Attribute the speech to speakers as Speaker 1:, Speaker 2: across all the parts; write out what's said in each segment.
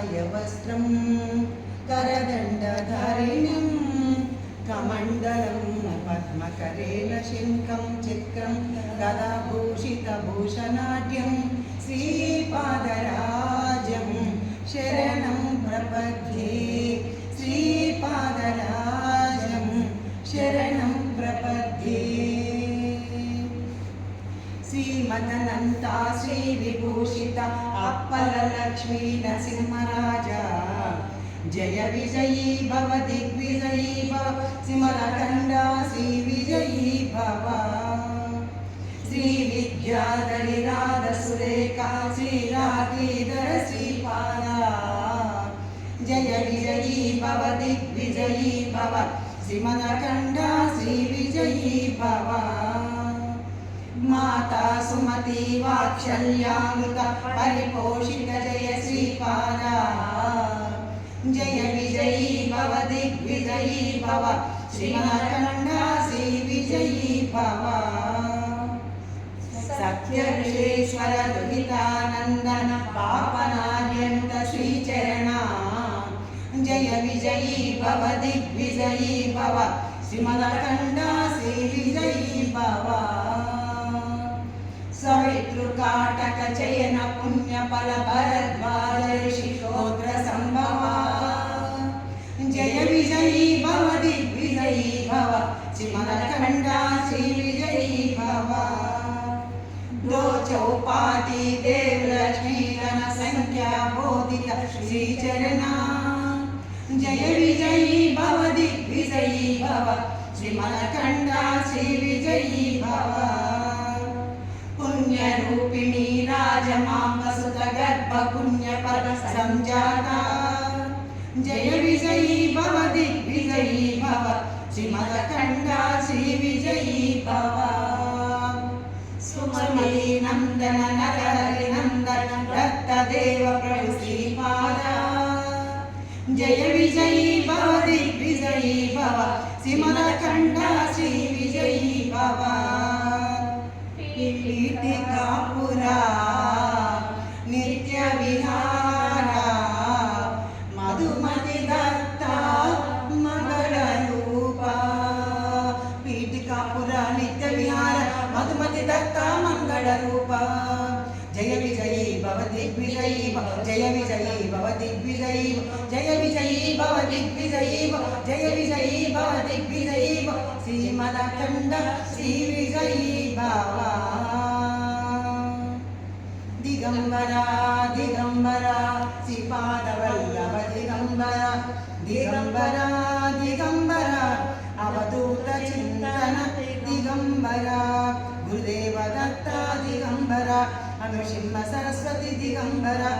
Speaker 1: वस्त्रं करदण्डधारिणं कमण्डलं पद्मकरेण शङ्खं चक्रं गदाभूषितभूषणाढ्यं श्रीपादराजं शरणं प्रपद्ये श्रीपादराजं शरणं प्रपद्ये श्रीमदनन्ता श्रीविभूषिता अप्पललक्ष्मी नरसिंहराजा जय विजयी भव दिग्विजयी भव सिमरकण्डा श्रीविजयी भव श्रीविद्याधरी राधसुरेखा श्रीराधीधर श्रीपादा जय विजयी भव दिग्विजयी भव सिमरकण्डा श्रीविजयी भव माता सुमति वात्सल्यामृत परिपोषित जय श्रीपादा जय विजयी भव दिग्विजयी भव श्रीमरकण्डा श्रीविजयी भव सत्यऋषेश्वर दुहितानन्दन पापनार्यन्त श्रीचरणा जय विजयी भव दिग्विजयी भव श्रीमरकण्डा श्रीविजयी भव सवितृकाटक चयन पुण्यफल भरद्वाज ऋषिगोत्र संभवा जय विजयी भव दिग्विजयी भव श्रीमरकण्डा श्रीविजयी भव दो चौपाती देव लक्ष्मी गण संख्या बोधित श्रीचरणा जय विजयी भव दिग्विजयी भव श्रीमरकण्डा श्रीविजयी भव पुण्यरूपिणी राजमाम्बसुत गर्भ पुण्यपद संजाता जय विजयी भव दिग्विजयी भव श्रीमरकण्डा श्रीविजयी भव सुमति नंदन नरहरि नंदन दत्तदेव प्रभु श्रीपादा जय विजयी भव दिग्विजयी भव श्रीमरकण्डा श्रीविजयी भव पीठिकापुरा नित्य विहारा मधुमति दत्ता मंगल रूपा पीठिकापुरा नित्य विहार मधुमति दत्ता मंगल रूपा जय विजयी भव दिग्विजयी भव जय विजयी भव दिग्विजयी जय विजयी भव दिग्विजयी जय विजयी भव दिग्विजयी श्रीमरकण्डा श्रीविजयी भव दिगंबरा दिगंबरा श्रीपादवल्लभ दिगंबरा दिगंबरा दिगंबरा अवधूत चिंतन दिगंबरा गुरुदेव दत्ता दिगंबरा अनुसिंह सरस्वती दिगंबरा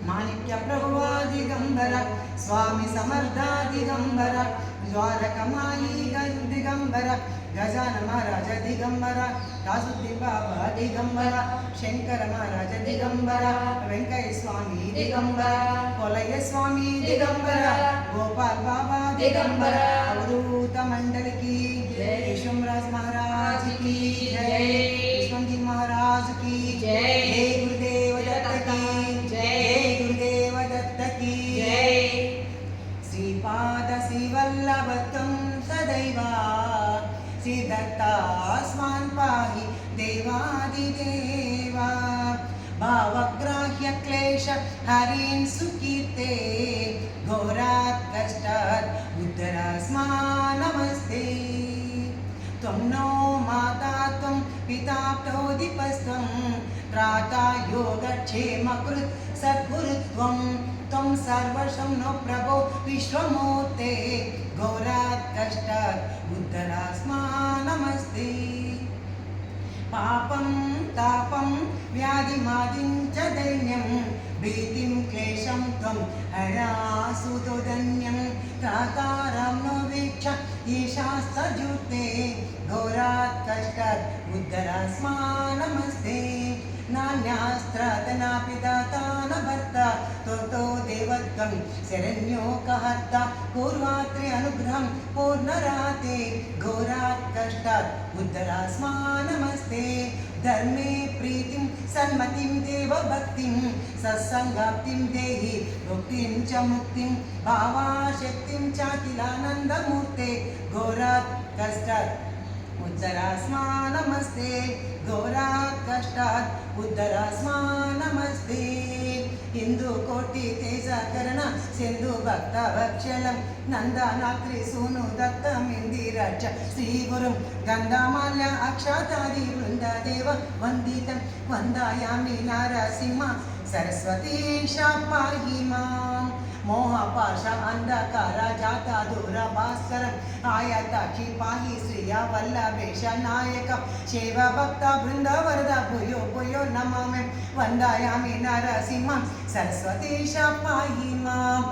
Speaker 1: माणिक्य प्रभुवा दिगंबरा स्वामी समर्था दिगंबरा द्वारकमायी दिगंबरा गजानन महाराज दिगंबरा दासुद्दीन बाबा दिगंबरा शंकर महाराज दिगंबरा वेंकయ్య स्वामी दिगंबरा कोलయ్య स्वामी दिगंबरा गोपाल बाबा दिगंबरा अवधूत मंडल की विश्वराज महाराज की जय विश्वजी महाराज की जय गुरुदेव दत्त की जय गुरुदेव दत्त की जय श्रीपाद श्रीवल्लभ त्वं सदैव श्रीदत्तास्मान् पाहि देवादिदेवा भावग्राह्य क्लेश हरीन् सुकीर्ते घोरात् कष्टात् उद्धरास्मान् नमस्ते त्वं नो माता त्वं पिता प्रोदिपस्त्वं त्राता योगक्षेमकृत् सद्गुरुत्वं त्वं सर्वशं नो प्रभो विश्वमूर्ते घोरात् कष्टात् उद्धरास्मान् नमस्ते पापं तापं व्याधिमादिं च दैन्यं भीतिं क्लेशं त्वं हरासुतोदन्यं त्रातारं नो वीक्ष ईशास्तजुते घोरात् कष्टात् उद्धरास्मान् नमस्ते नान्यास्त्रातनापि दाता न भर्ता तोतो देवत्वं शरण्यो कहर्ता पूर्वात्रे अनुग्रहं पूर्णराते घोरात् कष्टात् उद्धरास्मान् नमस्ते ధర్మే ప్రీతిం సన్మతిం దేవభక్తిం సత్సంగాప్తిం దేహి భుక్తిం చ ముక్తిం భావాశక్తిం చాకిలానందమూర్తే ఘోరాత్ కష్టాత్ ఉద్ధరాస్మా నమస్తే ఘోరాత్ కష్టాత్ ఉద్ధరాస్మా నమస్తే హిందూ కోటి తేజకరణ సింధు భక్త వక్షలం నందనాత్రి సూను దత్తమిందిరక్ష శ్రీ గురుం గంధమాల్య అక్షతాది వృందదేవ వందితం వందాయామి నరసింహ సరస్వతీ పాహి మాం మోహపాశ అంధకార జాత దూర భాస్కరం ఆయతాక్షి పాహి శ్రియ వల్లభేష నాయక శైవ భక్త బృంద వరద భూయో భూయో నమామి వందాయామి నరసింహం సరస్వతీశ పాహి మాం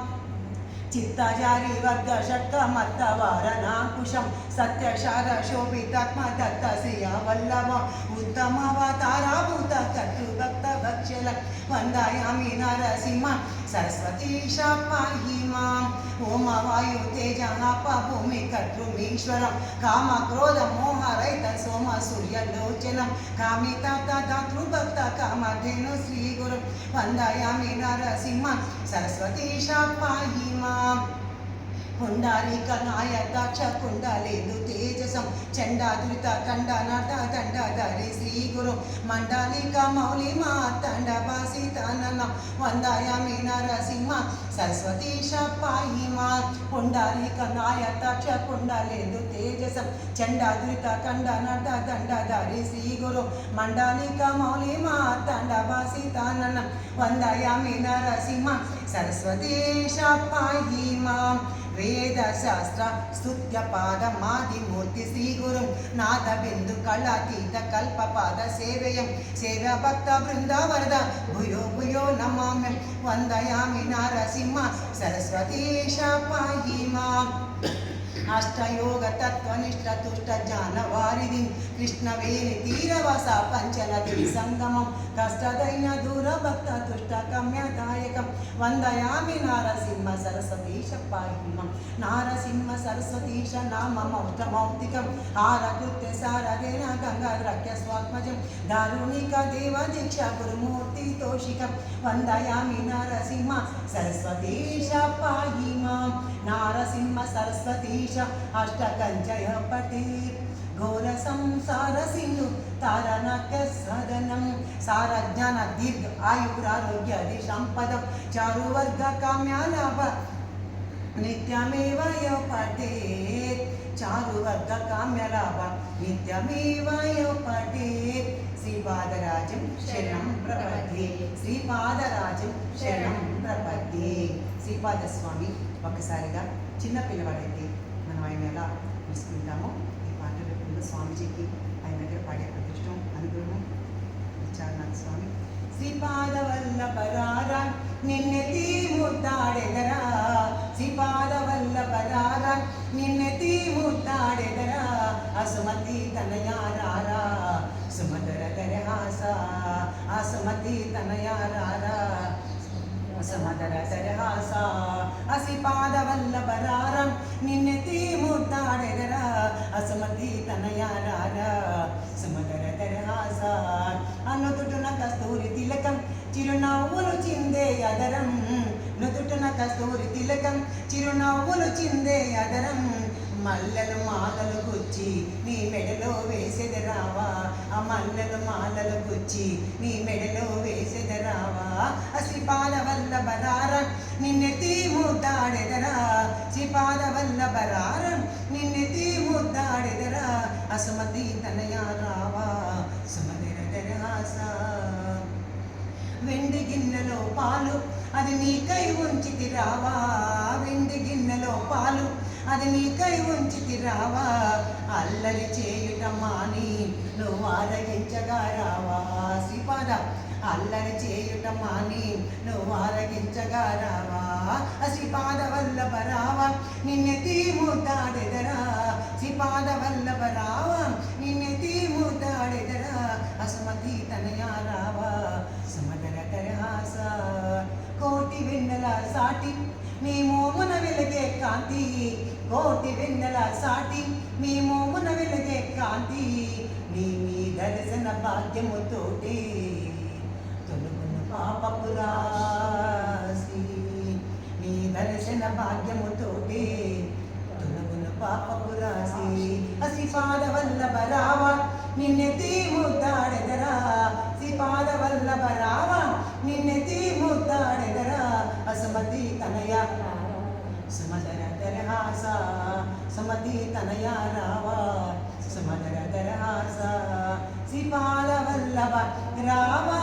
Speaker 1: చిత్తజారి వర్గ షట్క మత్త వారణాకుశం సత్యశార శోభితాత్మ దత్త శ్రియ వల్లభ ఉత్తమవతారాభూత కర్తృ భక్త భక్షల వందాయామి నరసింహ సరస్వతీశ పాహి మాం ఓమ వాయు తేజ ఆప భూమి కర్తృమీశ్వరం కామ క్రోధ మోహ రహిత సోమ సూర్యలోచనం కామితాత దాతృభక్త కామధేను శ్రీ గురు వందాయామి నరసింహ సరస్వతీశ పాహి మాం పుండాలిక నాయతాక్ష కుండలేందు తేజసం చండాదురిత ఖండనాట దండధరి శ్రీ గురు మండలిక మౌలి మాతండ భాసితనన వందాయామి నరసింహ సరస్వతీశ పాహి మాం పుండాలిక నాయతాక్ష కుండలేందు తేజసం చండాదురిత ఖండనాట దండధరి శ్రీ గురు మండలిక మౌలి మాతండ భాసితనన వందాయామి నరసింహ సరస్వతీశ పాహి మాం వేద శాస్త్ర స్తుత్య పాద మాదిమూర్తి శ్రీ గురుం నాద బిందు కళాతీత కల్ప పాద సేవయం సేవ భక్త బృంద వరద భూయో భూయో నమామ్యం వందయామి నరసింహ సరస్వతీశ పాహి మాం అష్టయోగ తత్వనిష్ట తుష్ట జ్ఞానవారిధి కృష్ణవేణి తీరవస పంచనది సంగమం కష్టదైన దూర భక్త తుష్ట కమ్యదాయకం వందయామి నారసింహ సరస్వతీశ పాహి మాం నారసింహ సరస్వతీశ నామ మౌష్టమౌక్తికం ఆరకృత్య సారదేన గంగాధరక్య స్వాత్మజం దారుణిక దేవ దీక్ష గురుమూర్తి తోషికం వందయామి నారసింహ సరస్వతీశ పాహి మాం నారసింహ సరస్వతీశ అష్టకంజయ పటే ఘోర సంసార సింధు తారణక సదనం సారజ్ఞాన దీర్ఘ ఆయురారోగ్య సంపదం చారువర్గ కామ్యాలాభ నిత్యమేవ యో పఠేత్ చారువర్గ కామ్యలాభ నిత్యమేవ యో పఠేత్ శ్రీపాదరాజం శరణం ప్రపద్యే శ్రీపాదరాజం శరణం ప్రపద్యే శ్రీపాద స్వామి ఒక్కసారిగా చిన్న పిల్లవాడైతే మనం ఆయన ఎలా తీసుకుంటామో ఈ పాట రూపంలో స్వామిజీకి ఆయన దగ్గర పాడే అదృష్టం అనుగ్రహం ఇచ్చారు నాకు స్వామి శ్రీపాద వల్లభరారా నిన్నెతి ముద్దాడెదరా శ్రీపాద వల్లభరారా నిన్నెతి ముద్దాడెదరా అసుమతి తనయారారా సుమధర దరహాస అసుమతి తనయారారా సమదర దరహాస అసిపాద వల్లభరారం నిన్నెతి ముద్దాడెదరా అసమతి తనయారారా సమదర దరహాస అనుదుటున కస్తూరి తిలకం చిరునవ్వులు చిందే అదరం నుదుటున కస్తూరి తిలకం చిరునవ్వులు చిందే అదరం మల్లెలు మాలలు గుచ్చి నీ మెడలో వేసెదరావా ఆ మల్లెలు మాలలు గుచ్చి నీ మెడలో వేసెదరావా శ్రీపాద వల్లభరారం నిన్నెతి ముద్దాడెదరా శ్రీపాద వల్లభరారం నిన్నెతి ముద్దాడెదరా అసుమతి తనయారావా సుమధుర దరహాస వెండి గిన్నెలో పాలు అది నీకై ఉంచితి రావా వెండి గిన్నెలో పాలు అది నీకై ఉంచితి రావా అల్లరి చేయుట మాని నువ్వు ఆరగించగా రావా శ్రీపాద అల్లరి చేయుట మాని నువ్వు ఆరగించగా రావా శ్రీపాద వల్లభరావా నిన్నెతి ముద్దాడెదరా శ్రీపాద వల్లభరావా నిన్నెతి ముద్దాడెదరా అసుమతి తనయారావా సుమధర దరహాస కోటి వెన్నెల సాటి మీ మోమున వెలిగే కాంతి కోటి వెన్నెల సాటి మీ మోమున వెలిగే కాంతి మీ దర్శన భాగ్యముతోటి తొలుగును పాపపు రాశి మీ దర్శన భాగ్యముతోటి తొలుగును పాపపు రాశి శ్రీపాద వల్లభ రావ నిన్నెత్తి ముద్దాడెదరా శ్రీపాద వల్లభ రావ నిన్నెత్తి ముద్దాడెదరా అసమతి తనయ సమదర దరహాస సమతి తనయ రావా సమదర దరహాస శ్రీపాద వల్లభ రావా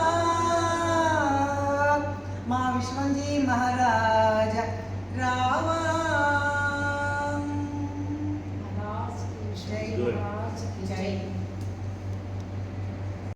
Speaker 1: మా విశ్వంజీ మహారాజ రావా జై జై